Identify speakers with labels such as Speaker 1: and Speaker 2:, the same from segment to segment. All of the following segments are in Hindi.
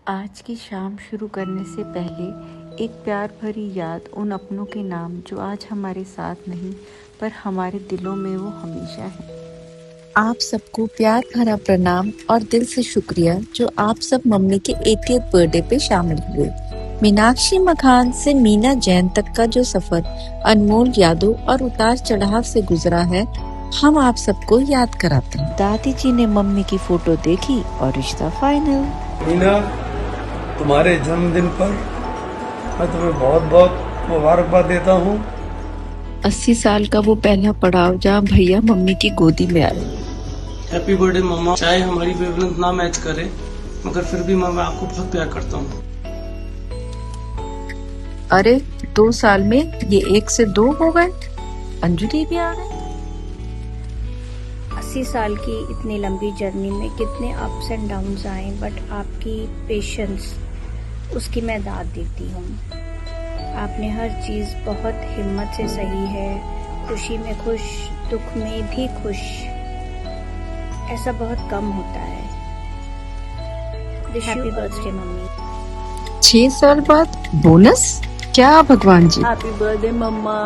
Speaker 1: आज की शाम शुरू करने से पहले एक प्यार भरी याद उन अपनों के नाम जो आज हमारे साथ नहीं पर हमारे दिलों में वो हमेशा है।
Speaker 2: आप सबको प्यार भरा प्रणाम और दिल से शुक्रिया जो आप सब मम्मी के 80th बर्थडे पे शामिल हुए। मीनाक्षी मखान से मीना जैन तक का जो सफर अनमोल यादों और उतार चढ़ाव से गुजरा है, हम आप सबको याद कराते हैं।
Speaker 1: दादी जी ने मम्मी की फोटो देखी और रिश्ता फाइनल।
Speaker 3: मीना, तुम्हारे जन्मदिन पर मैं तुम्हें बहुत बहुत मुबारकबाद देता हूँ।
Speaker 2: 80 साल का वो पहला पड़ाव जहाँ भैया मम्मी की गोदी में आए।
Speaker 4: हैप्पी बर्थडे मम्मा। चाहे हमारी वेवलेंथ ना मैच करे मगर फिर भी मैं आपको बहुत प्यार करता हूँ।
Speaker 2: अरे 2 साल में ये 1 से 2 हो गए। अंजलि भी आ गई।
Speaker 5: 80 साल की इतनी लंबी जर्नी में कितने अप्स एंड डाउन्स आए, बट आपकी पेशेंस उसकी मैं दाद देती हूँ। आपने हर चीज़ बहुत हिम्मत से सही है, खुशी में खुश, दुख में भी खुश। ऐसा बहुत कम होता है। Happy birthday mummy.
Speaker 2: 6 साल बाद बोनस क्या भगवान जी।
Speaker 6: हैप्पी बर्थडे मम्मा।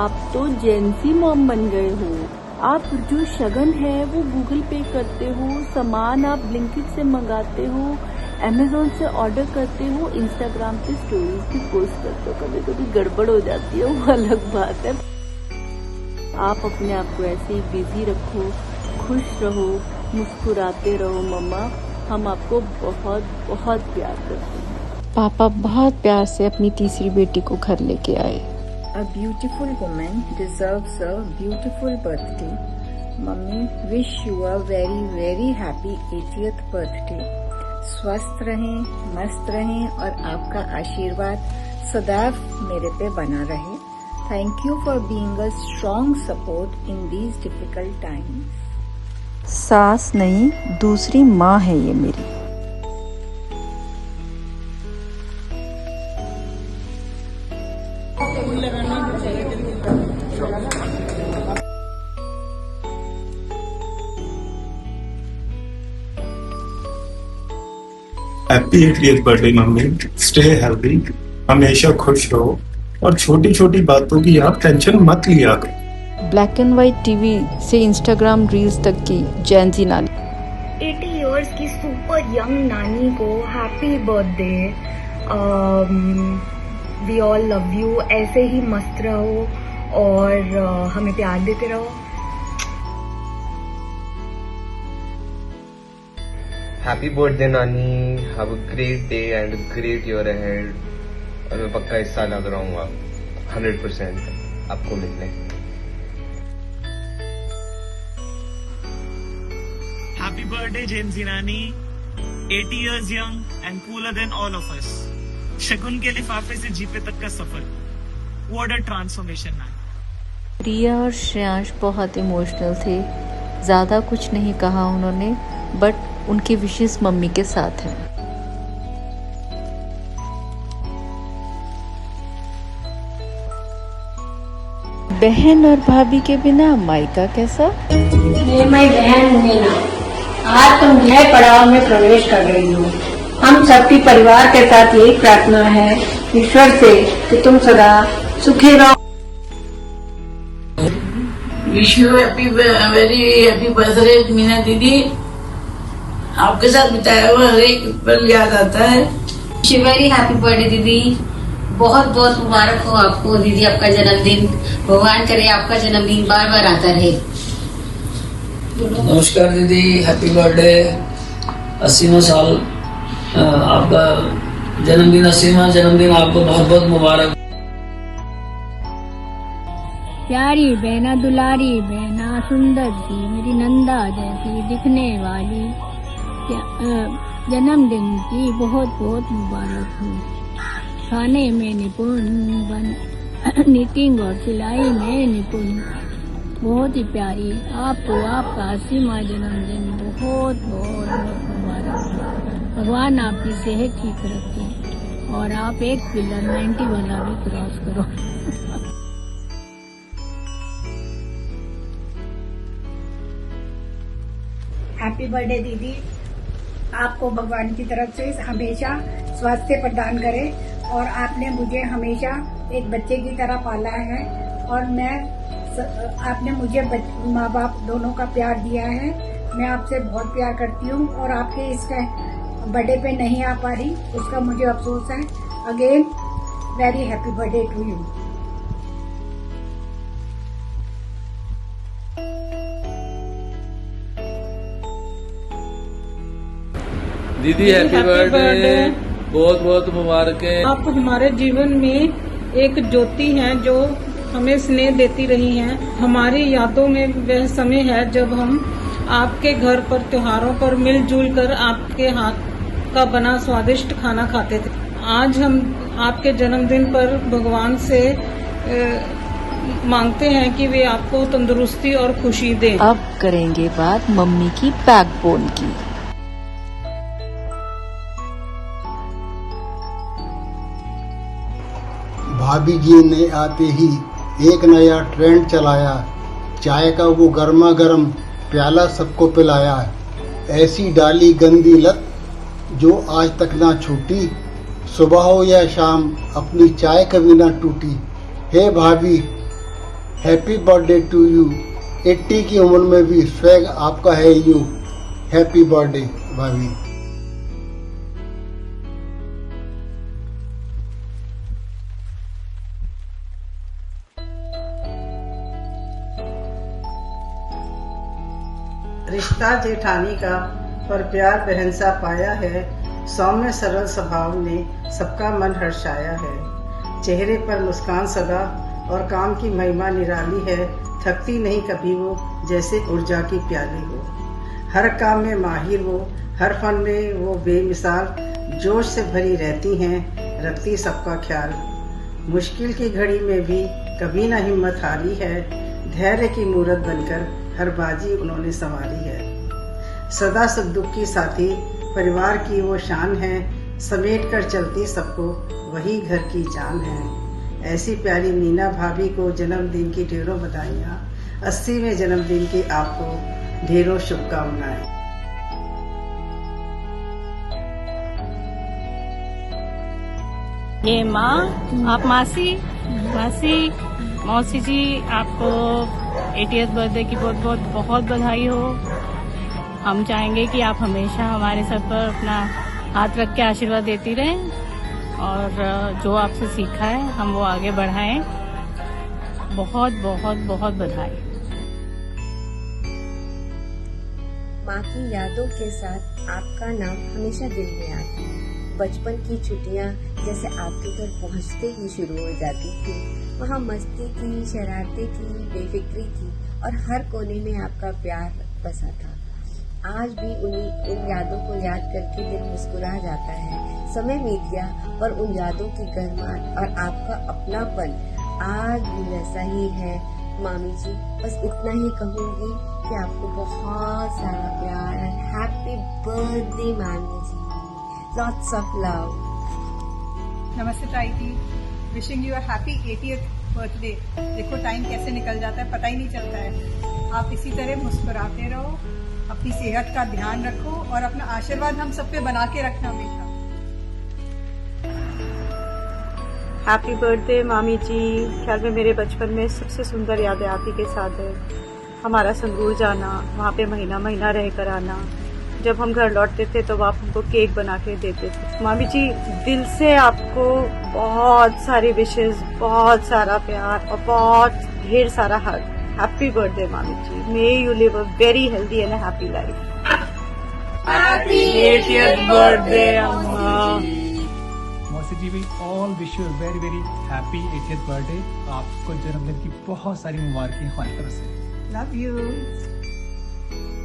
Speaker 6: आप तो जेंसी मॉम बन गए हो। आप जो शगन है वो गूगल पे करते हो, सामान आप ब्लिंकिट से मंगाते हो, अमेजोन से ऑर्डर करते हो, इंस्टाग्राम पे स्टोरीज भी पोस्ट करते हो। कभी कभी गड़बड़ हो जाती है, वो अलग बात है। आप अपने आप को ऐसे ही बिजी रखो, खुश रहो, मुस्कुराते रहो मम्मा। हम आपको बहुत बहुत प्यार करते हैं।
Speaker 2: पापा बहुत प्यार से अपनी तीसरी बेटी को घर लेके आए।
Speaker 7: A beautiful woman deserves a beautiful birthday. Mummy, wish you a very very happy 80th birthday. स्वस्थ रहें, मस्त रहें और आपका आशीर्वाद सदैव मेरे पे बना रहे। Thank you for being a strong support in these difficult times.
Speaker 1: सास नहीं, दूसरी माँ है ये मेरी।
Speaker 8: Happy 80th birthday mummy. Stay healthy, हमेशा खुश रहो और छोटी छोटी बातों की आप टेंशन मत लिया करो।
Speaker 2: ब्लैक एंड व्हाइट टीवी से इंस्टाग्राम रील्स तक की जैनजी नानी।
Speaker 5: 80 इयर्स की सुपर यंग नानी को happy birthday. We all love you. ऐसे ही मस्त रहो और हमें प्यार देते रहो।
Speaker 9: हैप्पी बर्थडे नानी। Have a great day and great year ahead. और मैं पक्का इस साल आ रहूंगा 100% आपको मिलने।
Speaker 4: हैप्पी बर्थडे जेंजी नानी। 80 years young and cooler than all of us. शगुन के लिफाफे से जीपे तक का सफर। What a transformation man.
Speaker 2: प्रिया और श्रेयांश बहुत इमोशनल थे। ज्यादा कुछ नहीं कहा उन्होंने, बट उनकी विशेष मम्मी के साथ है। बहन और भाभी के बिना मायका कैसा।
Speaker 10: ये मैं बहन मीना आज तुम नए पड़ाव में प्रवेश कर रही हो। हम सबकी परिवार के साथ यही प्रार्थना है ईश्वर से कि तुम सदा सुखी रहो।
Speaker 11: Wish you very happy birthday Meena दीदी। आपके साथ बिताया हुआ हर एक पल याद आता है।
Speaker 12: वेरी हैप्पी बर्थडे दीदी। बहुत बहुत मुबारक हो आपको दीदी, आपका जन्मदिन। भगवान करे आपका जन्मदिन बार बार आता रहे।
Speaker 11: नमस्कार दीदी, हैप्पी बर्थडे। 80वां साल आपका जन्मदिन, 80वां जन्मदिन आपको बहुत बहुत मुबारक।
Speaker 5: प्यारी बहना, दुलारी बहना, सुंदर सी मेरी नंदा जैसी दिखने वाली, जन्मदिन की बहुत बहुत मुबारक हो। खाने में निपुण, निटिंग और सिलाई में निपुण, बहुत ही प्यारी। आपको आपका 80वां जन्मदिन बहुत बहुत मुबारक हो। भगवान आपकी सेहत ठीक रखे और आप एक पिलर 90 वाला भी क्रॉस करो। हैप्पी बर्थडे दीदी।
Speaker 13: आपको भगवान की तरफ से हमेशा स्वास्थ्य प्रदान करे और आपने मुझे हमेशा एक बच्चे की तरह पाला है और आपने मुझे माँ बाप दोनों का प्यार दिया है। मैं आपसे बहुत प्यार करती हूँ और आपके इस बर्थडे पे नहीं आ पा रही, उसका मुझे अफसोस है। Again very happy birthday to you.
Speaker 14: दीदी हैप्पी बर्थडे, बहुत बहुत मुबारकें।
Speaker 15: आप हमारे जीवन में एक ज्योति हैं जो हमें स्नेह देती रही हैं। हमारी यादों में वह समय है जब हम आपके घर पर त्योहारों पर मिलजुल कर आपके हाथ का बना स्वादिष्ट खाना खाते थे। आज हम आपके जन्मदिन पर भगवान से मांगते हैं कि वे आपको तंदुरुस्ती और खुशी दें।
Speaker 2: अब करेंगे बात मम्मी की बैकबोन की।
Speaker 16: भाभी जी ने आते ही एक नया ट्रेंड चलाया, चाय का वो गर्मा गर्म प्याला सबको पिलाया। ऐसी डाली गंदी लत जो आज तक ना छूटी, सुबह हो या शाम अपनी चाय कभी ना टूटी। हे भाभी हैप्पी बर्थडे टू यू, 80 की उम्र में भी स्वैग आपका है यूं। हैप्पी बर्थडे भाभी।
Speaker 17: रिश्ता जेठानी का पर प्यार बहन सा पाया है। सौम्य सरल स्वभाव ने सबका मन हर्षाया है। चेहरे पर मुस्कान सदा और काम की महिमा निराली है। थकती नहीं कभी वो जैसे ऊर्जा की प्याली हो। हर काम में माहिर वो, हर फन में वो बेमिसाल। जोश से भरी रहती हैं, रखती सबका ख्याल। मुश्किल की घड़ी में भी कभी ना हिम्मत हारी है। धैर्य की मूरत बनकर हर बाजी उन्होंने संवारी है। सदा सुख दुख की साथी, परिवार की वो शान है। समेट कर चलती सबको, वही घर की जान है। ऐसी प्यारी मीना भाभी को जन्मदिन की ढेरों बधाइयाँ। 80वें जन्मदिन की आपको ढेरों शुभकामनाएं।
Speaker 5: ये माँ, आप मौसी जी, आपको 80th बर्थडे की बहुत बधाई हो। हम चाहेंगे कि आप हमेशा हमारे सर पर अपना हाथ रख के आशीर्वाद देती रहें और जो आपसे सीखा है हम वो आगे बढ़ाएं। बहुत बधाई।
Speaker 18: माँ की यादों के साथ आपका नाम हमेशा दिल में आता है। बचपन की छुट्टियाँ जैसे आपके घर पहुँचते ही शुरू हो जाती थी। वहाँ मस्ती थी, शरारतें थी, बेफिक्री थी और हर कोने में आपका प्यार बसा था। आज भी उन यादों को याद करके दिल मुस्कुरा जाता है। समय बीत गया पर उन यादों की गर्माहट और आपका अपनापन आज भी वैसा ही है। मामी जी, बस इतना ही कहूँगी कि आपको बहुत सारा प्यार एंड हैप्पी बर्थडे मामी जी। Lots of love.
Speaker 19: नमस्ते ताई जी, wishing you a happy 80th birthday. देखो टाइम कैसे निकल जाता है, पता ही नहीं चलता है। आप इसी तरह मुस्कुराते रहो, अपनी सेहत का ध्यान रखो और अपना आशीर्वाद हम सब पे बना के रखना हमेशा।
Speaker 20: हैप्पी बर्थडे मामी जी। ख्याल में मेरे बचपन में सबसे सुंदर यादें आप ही के साथ है। हमारा संगरूर जाना, वहाँ पे महीना महीना रह कर आना। जब हम घर लौटते थे तो आप हमको केक बना के देते थे। मामी जी, दिल से आपको बहुत सारी विशेस, बहुत सारा प्यार और बहुत ढेर सारा हग। हैप्पी बर्थडे मामी जी। May you live a very healthy and happy life.
Speaker 21: Happy 80th birthday अम्मा।
Speaker 22: मौसी जी, we all wish you a very very happy 80th birthday. आपको जन्मदिन की बहुत सारी मुबारकें हमारी तरफ से।
Speaker 19: Love you.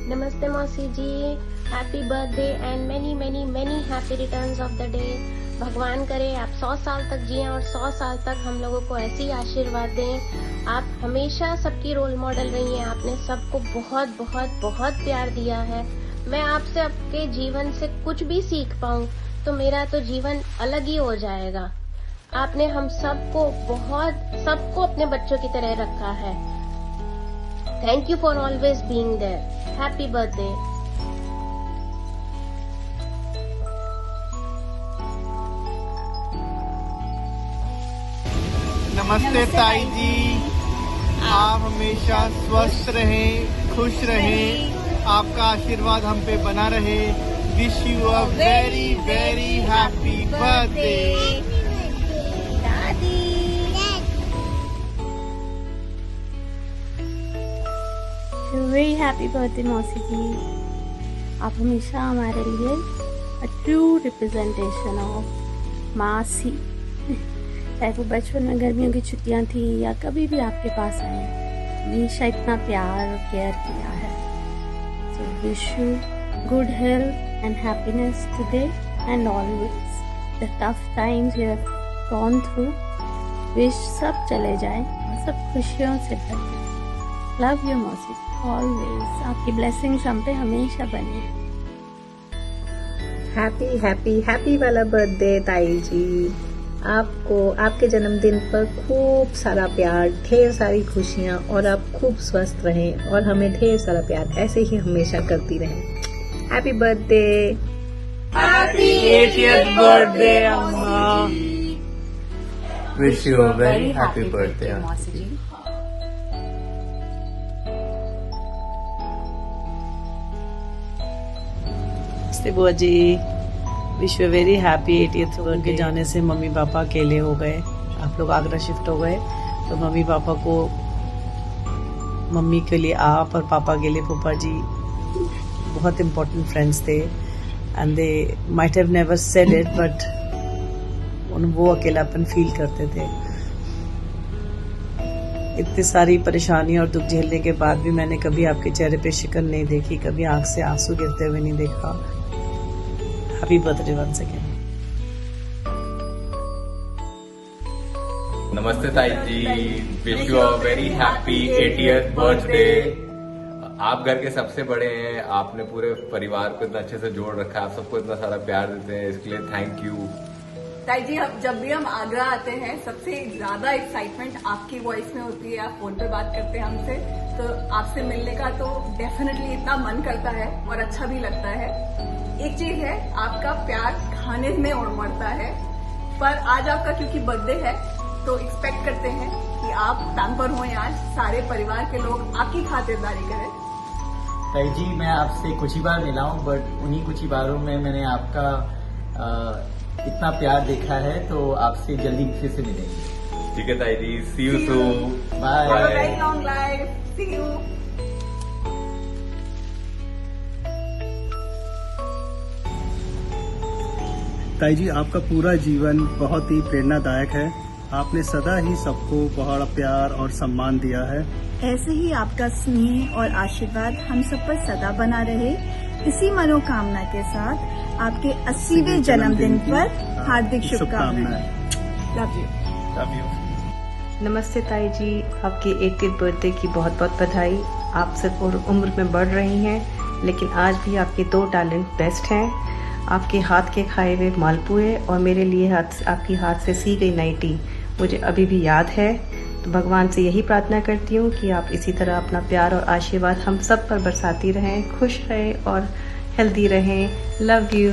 Speaker 23: नमस्ते मौसी जी, happy birthday and many many many happy returns of the day. भगवान करे आप 100 साल तक जिएं और 100 साल तक हम लोगों को ऐसी आशीर्वाद दें। आप हमेशा सबकी रोल मॉडल रही हैं। आपने सबको बहुत बहुत बहुत प्यार दिया है। मैं आपसे आपके जीवन से कुछ भी सीख पाऊँ तो मेरा तो जीवन अलग ही हो जाएगा। आपने हम सबको अपने बच्चों की तरह रखा है। Thank you for always being there. Happy birthday.
Speaker 3: नमस्ते ताई जी, आप हमेशा स्वस्थ रहें, खुश रहें, आपका आशीर्वाद हम पे बना रहे। Wish you a very very happy birthday
Speaker 18: दादी।
Speaker 6: वेरी हैप्पी बर्थडे मौसी जी, आप हमेशा हमारे लिए अ ट्रू रिप्रेजेंटेशन ऑफ मासी। चाहे वो बचपन में गर्मियों की छुट्टियां थी या कभी भी आपके पास आए, हमेशा इतना प्यार और केयर किया है। So wish you good health and happiness today and always. The tough times you have gone through, wish सब चले जाए और सब खुशियों से भर जाए। लव यू मौसी ऑलवेज, आपकी ब्लेसिंग्स हम पे हमेशा बने।
Speaker 7: हैप्पी हैप्पी हैप्पी वाला बर्थडे ताई जी। आपको आपके जन्मदिन पर खूब सारा प्यार, ढेर सारी खुशियाँ और आप खूब स्वस्थ रहें और हमें ढेर सारा प्यार ऐसे ही हमेशा करती रहें। Happy birthday.
Speaker 21: Happy 80th birthday अम्मा।
Speaker 9: Wish you a very happy birthday
Speaker 24: मौसी जी।
Speaker 11: नमस्ते बुआ जी, wish you very happy 80th birthday. जाने से मम्मी पापा अकेले हो गए, आप लोग आगरा शिफ्ट हो गए, तो मम्मी पापा को, मम्मी के लिए आप और पापा के लिए फूफा जी बहुत इम्पोर्टेंट फ्रेंड्स थे। And they might have never said it, but वो अकेलापन फील करते थे। इतनी सारी परेशानी और दुख झेलने के बाद भी मैंने कभी आपके चेहरे पे शिकन नहीं देखी, कभी आंख से आंसू गिरते हुए नहीं देखा। Happy birthday once again.
Speaker 25: नमस्ते ताई जी, wish you a very happy 80th birthday. आप घर के सबसे बड़े हैं, आपने पूरे परिवार को इतना अच्छे से जोड़ रखा है, आप सबको इतना सारा प्यार देते हैं, इसके लिए थैंक यू।
Speaker 19: ताई जी, जब भी हम आगरा आते हैं सबसे ज्यादा एक्साइटमेंट आपकी वॉइस में होती है। आप फोन पे बात करते हैं हमसे, तो आपसे मिलने का तो डेफिनेटली इतना मन करता है और अच्छा भी लगता है। एक चीज है, आपका प्यार खाने में उमड़ता है, पर आज आपका क्योंकि बर्थडे है तो एक्सपेक्ट करते हैं कि आप पैम्पर हों, आज सारे परिवार के लोग आपकी खातिरदारी करें।
Speaker 26: ताई जी, मैं आपसे कुछ ही बार मिला हूँ, बट उन्हीं कुछ ही बारों में मैंने आपका इतना प्यार देखा है, तो आपसे जल्दी फिर से मिलेंगे।
Speaker 25: ठीक है ताई जी, see you soon,
Speaker 26: bye.
Speaker 19: Have a very long life, see you.
Speaker 8: ताई जी, आपका पूरा जीवन बहुत ही प्रेरणादायक है। आपने सदा ही सबको बहुत प्यार और सम्मान दिया है।
Speaker 27: ऐसे ही आपका स्नेह और आशीर्वाद हम सब पर सदा बना रहे। इसी मनोकामना के साथ आपके 80वें जन्मदिन पर हार्दिक शुभकामनाएं। Love you.
Speaker 8: Love you.
Speaker 28: नमस्ते ताई जी, आपकी 80th बर्थडे की बहुत बहुत बधाई। आप सिर्फ और उम्र में बढ़ रही हैं, लेकिन आज भी आपके 2 टैलेंट बेस्ट हैं। आपके हाथ के खाए हुए मालपुए और मेरे लिए आपकी हाथ से सी गई नाइटी मुझे अभी भी याद है। तो भगवान से यही प्रार्थना करती हूँ कि आप इसी तरह अपना प्यार और आशीर्वाद हम सब पर बरसाती रहें, खुश रहें और हेल्दी रहें। Love you.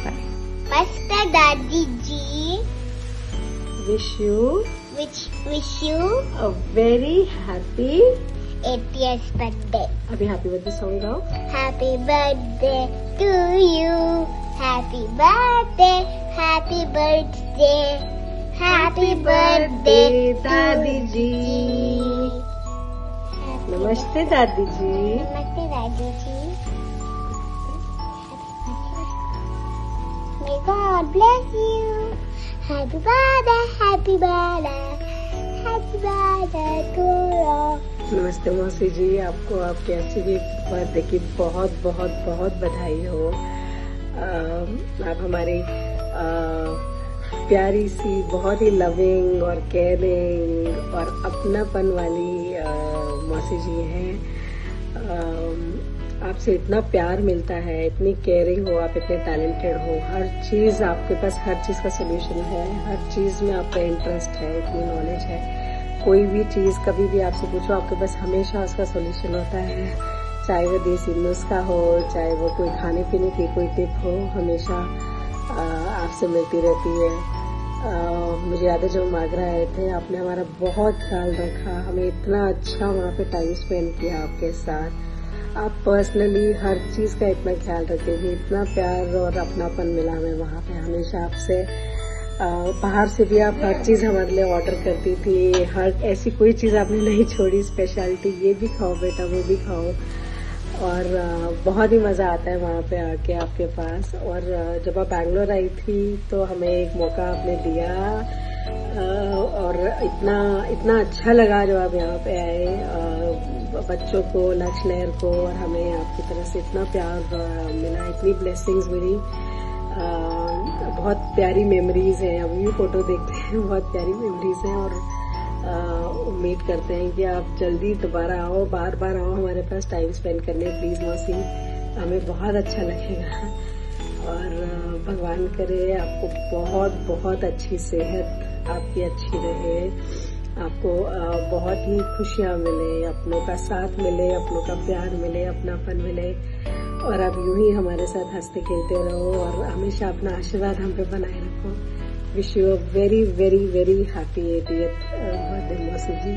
Speaker 18: नमस्ते दादी जी।
Speaker 7: Wish you
Speaker 18: a
Speaker 7: very happy
Speaker 18: 80th birthday.
Speaker 7: अभी हैप्पी बर्थडे सॉन्ग गाओ।
Speaker 18: Happy birthday to you. Happy birthday, happy birthday, happy birthday
Speaker 7: दादी जी। नमस्ते दादी जी।
Speaker 18: नमस्ते दादी जी। May God bless you. Happy birthday, happy birthday, happy birthday to you.
Speaker 7: नमस्ते मौसी जी, आपको आपके 80वीं बर्थडे की बहुत बहुत बहुत बधाई हो। आप हमारी प्यारी सी, बहुत ही लविंग और केयरिंग और अपनापन वाली मौसी जी हैं। आपसे इतना प्यार मिलता है, इतनी केयरिंग हो, आप इतने टैलेंटेड हो, हर चीज़ आपके पास, हर चीज़ का सोल्यूशन है, हर चीज़ में आपका इंटरेस्ट है, इतनी नॉलेज है। कोई भी चीज़ कभी भी आपसे पूछो, आपके पास हमेशा उसका सोल्यूशन होता है। चाहे वो देसी नुस्खा हो, चाहे वो कोई खाने पीने की कोई टिप हो, हमेशा आपसे मिलती रहती है। मुझे याद है जब हम आगरा आए थे, आपने हमारा बहुत ख्याल रखा, हमें इतना अच्छा वहाँ पे टाइम स्पेंड किया आपके साथ। आप पर्सनली हर चीज़ का इतना ख्याल रखते थे, इतना प्यार और अपनापन मिला हमें वहाँ पे। हमेशा आपसे बाहर से भी आप हर चीज़ हमारे लिए ऑर्डर करती थी, हर ऐसी कोई चीज़ आपने नहीं छोड़ी, स्पेशलिटी ये भी खाओ बेटा, वो भी खाओ। और बहुत ही मज़ा आता है वहाँ पे आके आपके पास। और जब आप बैंगलोर आई थी तो हमें एक मौका आपने दिया और इतना अच्छा लगा जब आप यहाँ पे आए, बच्चों को, लक्ष लहर को, और हमें आपकी तरफ से इतना प्यार मिला, इतनी ब्लेसिंग्स मिली। बहुत प्यारी मेमोरीज हैं, अभी भी फोटो देखते हैं, बहुत प्यारी मेमोरीज हैं। और उम्मीद करते हैं कि आप जल्दी दोबारा आओ, बार बार आओ हमारे पास टाइम स्पेंड करने, प्लीज मौसी, हमें बहुत अच्छा लगेगा। और भगवान करे आपको बहुत बहुत अच्छी सेहत आपकी अच्छी रहे, आपको बहुत ही खुशियाँ मिले, अपनों का साथ मिले, अपनों का प्यार मिले, अपनापन मिले, और आप यूं ही हमारे साथ हंसते खेलते रहो और हमेशा अपना आशीर्वाद हम पे बनाए रखो। Wish you a very very very happy 80th birthday मौसी जी।